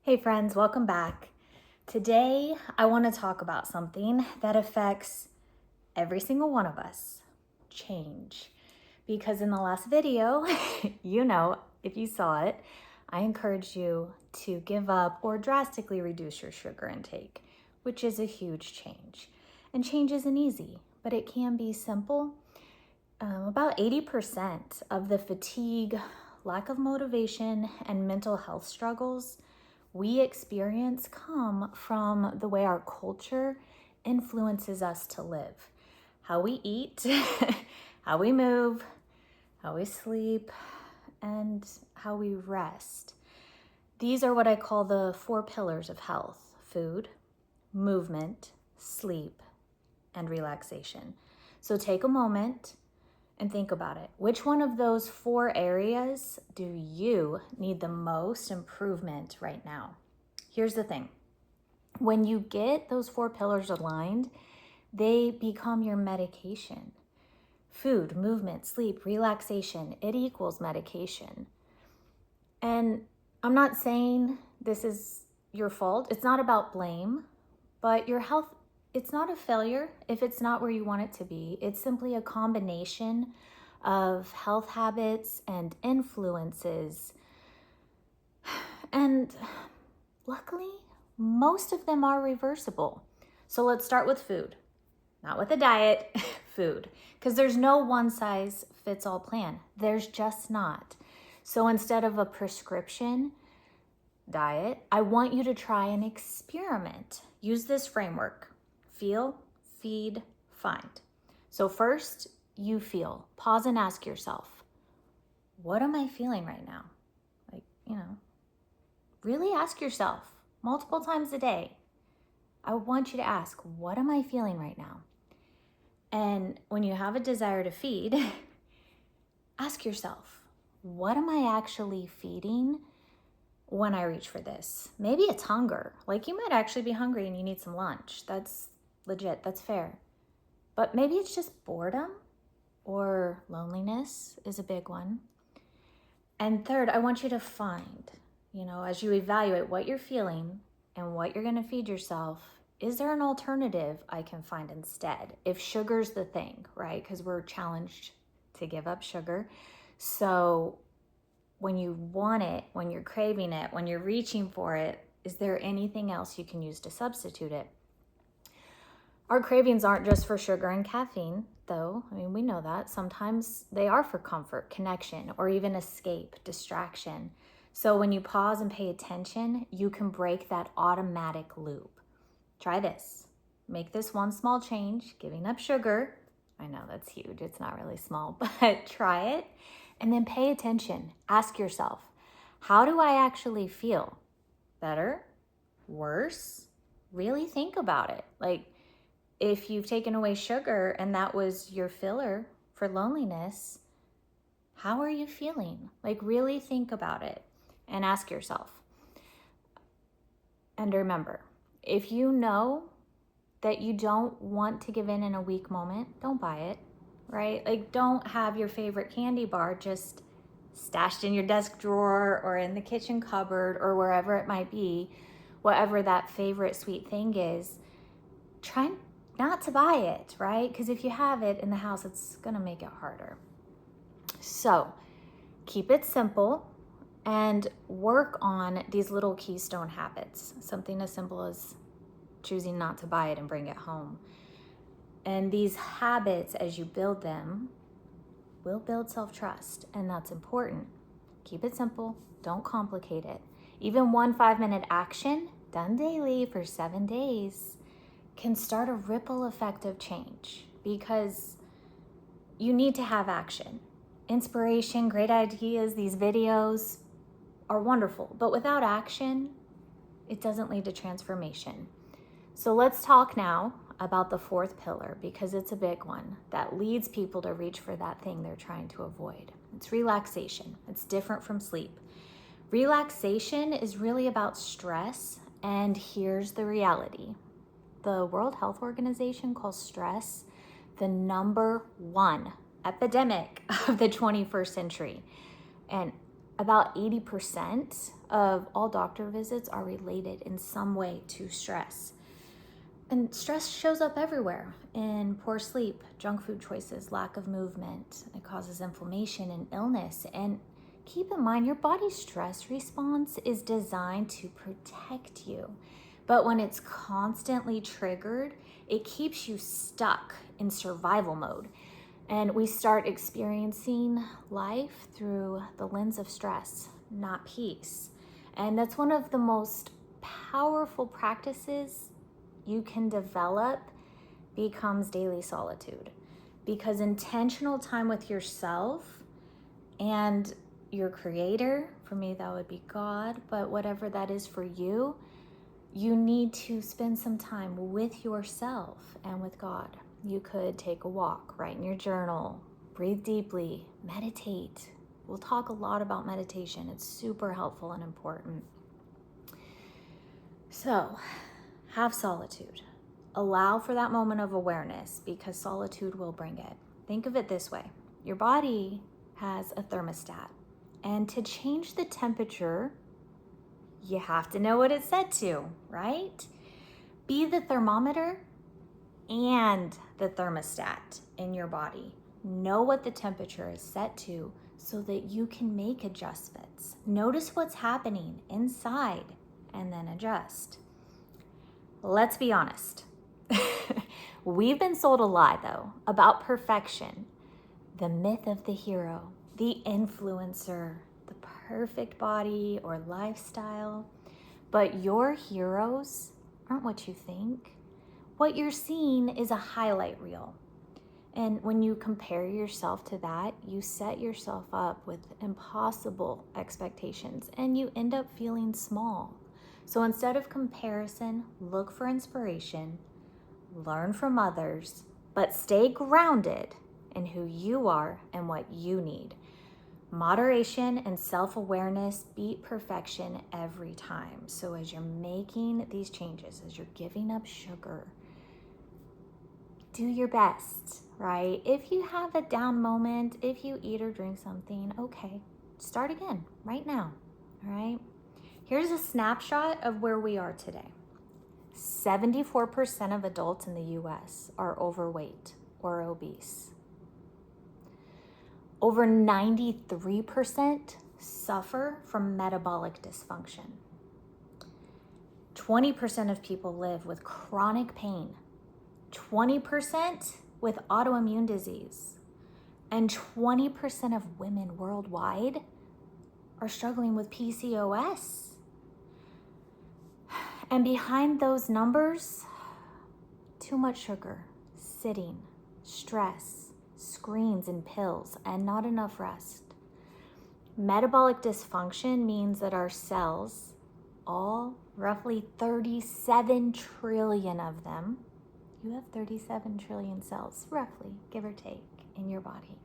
Hey friends, welcome back. Today, I want to talk about something that affects every single one of us, change. Because in the last video, if you saw it, I encouraged you to give up or drastically reduce your sugar intake, which is a huge change. And change isn't easy, but it can be simple. About 80% of the fatigue, lack of motivation, and mental health struggles we experience come from the way our culture influences us to live. How we eat, how we move, how we sleep, and how we rest. These are what I call the 4 pillars of health: food, movement, sleep, and relaxation. So take a moment and think about it. Which one of those 4 areas do you need the most improvement right now? Here's the thing. When you get those 4 pillars aligned, they become your medication. Food, movement, sleep, relaxation, it equals medication. And I'm not saying this is your fault. It's not about blame, but your health, it's not a failure if it's not where you want it to be. It's simply a combination of health habits and influences. And luckily, most of them are reversible. So let's start with food, not with a diet, food, because there's no one size fits all plan. There's just not. So instead of a prescription diet, I want you to try an experiment. Use this framework: feel, feed, find. So first, you feel. Pause and ask yourself, what am I feeling right now? Really ask yourself multiple times a day. I want you to ask, what am I feeling right now? And when you have a desire to feed, ask yourself, what am I actually feeding when I reach for this? Maybe it's hunger. Like, you might actually be hungry and you need some lunch. That's legit, that's fair. But maybe it's just boredom, or loneliness is a big one. And third, I want you to find, as you evaluate what you're feeling and what you're going to feed yourself, is there an alternative I can find instead? If sugar's the thing, right? Because we're challenged to give up sugar. So when you want it, when you're craving it, when you're reaching for it, is there anything else you can use to substitute it? Our cravings aren't just for sugar and caffeine, though. We know that. Sometimes they are for comfort, connection, or even escape, distraction. So when you pause and pay attention, you can break that automatic loop. Try this. Make this one small change, giving up sugar. I know that's huge. It's not really small, but try it. And then pay attention. Ask yourself, how do I actually feel? Better? Worse? Really think about it. Like, if you've taken away sugar and that was your filler for loneliness, how are you feeling? Like, really think about it and ask yourself. And remember, if you know that you don't want to give in a weak moment, don't buy it, right? Like, don't have your favorite candy bar just stashed in your desk drawer or in the kitchen cupboard or wherever it might be. Whatever that favorite sweet thing is, try not to buy it, right? Because if you have it in the house, it's gonna make it harder. So keep it simple and work on these little keystone habits. Something as simple as choosing not to buy it and bring it home. And these habits, as you build them, will build self-trust, and that's important. Keep it simple, don't complicate it. Even one 5-minute action done daily for 7 days can start a ripple effect of change, because you need to have action. Inspiration, great ideas, these videos are wonderful, but without action, it doesn't lead to transformation. So let's talk now about the 4th pillar, because it's a big one that leads people to reach for that thing they're trying to avoid. It's relaxation. It's different from sleep. Relaxation is really about stress, and here's the reality. The World Health Organization calls stress the number 1 epidemic of the 21st century. And About 80% of all doctor visits are related in some way to stress. And stress shows up everywhere in poor sleep, junk food choices, lack of movement. It causes inflammation and illness. And keep in mind, your body's stress response is designed to protect you. But when it's constantly triggered, it keeps you stuck in survival mode. And we start experiencing life through the lens of stress, not peace. And that's one of the most powerful practices you can develop becomes daily solitude, because intentional time with yourself and your creator, for me that would be God, but whatever that is for you, you need to spend some time with yourself and with God. You could take a walk, write in your journal, breathe deeply, meditate. We'll talk a lot about meditation. It's super helpful and important. So, have solitude. Allow for that moment of awareness, because solitude will bring it. Think of it this way. Your body has a thermostat, and to change the temperature, you have to know what it's set to, right? Be the thermometer and the thermostat in your body. Know what the temperature is set to so that you can make adjustments. Notice what's happening inside and then adjust. Let's be honest. We've been sold a lie, though, about perfection. The myth of the hero, the influencer, the perfect body or lifestyle. But your heroes aren't what you think. What you're seeing is a highlight reel. And when you compare yourself to that, you set yourself up with impossible expectations and you end up feeling small. So instead of comparison, look for inspiration, learn from others, but stay grounded in who you are and what you need. Moderation and self-awareness beat perfection every time. So as you're making these changes, as you're giving up sugar, do your best, right? If you have a down moment, if you eat or drink something, okay, start again right now, all right? Here's a snapshot of where we are today. 74% of adults in the US are overweight or obese. Over 93% suffer from metabolic dysfunction. 20% of people live with chronic pain. 20% with autoimmune disease. And 20% of women worldwide are struggling with PCOS. And behind those numbers, too much sugar, sitting, stress, screens and pills, and not enough rest. Metabolic dysfunction means that our cells, all roughly 37 trillion of them, you have 37 trillion cells, roughly, give or take, in your body.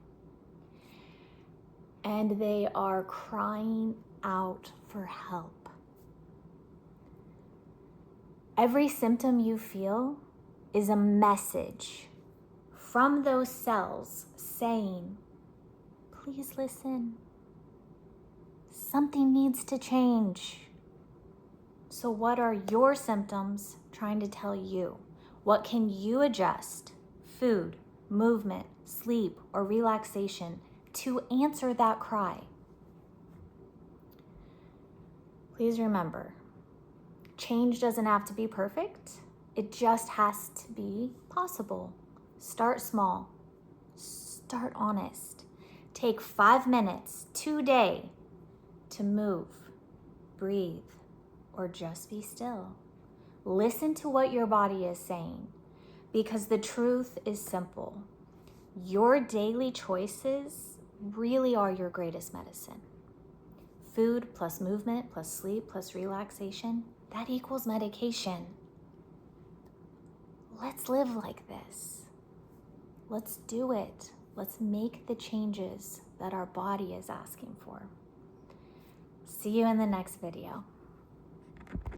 And they are crying out for help. Every symptom you feel is a message from those cells saying, please listen. Something needs to change. So what are your symptoms trying to tell you? What can you adjust? Food, movement, sleep, or relaxation to answer that cry? Please remember, change doesn't have to be perfect. It just has to be possible. Start small. Start honest. Take 5 minutes today to move, breathe, or just be still. Listen to what your body is saying, because the truth is simple. Your daily choices really are your greatest medicine. Food plus movement plus sleep plus relaxation, that equals medication. Let's live like this. Let's do it. Let's make the changes that our body is asking for. See you in the next video.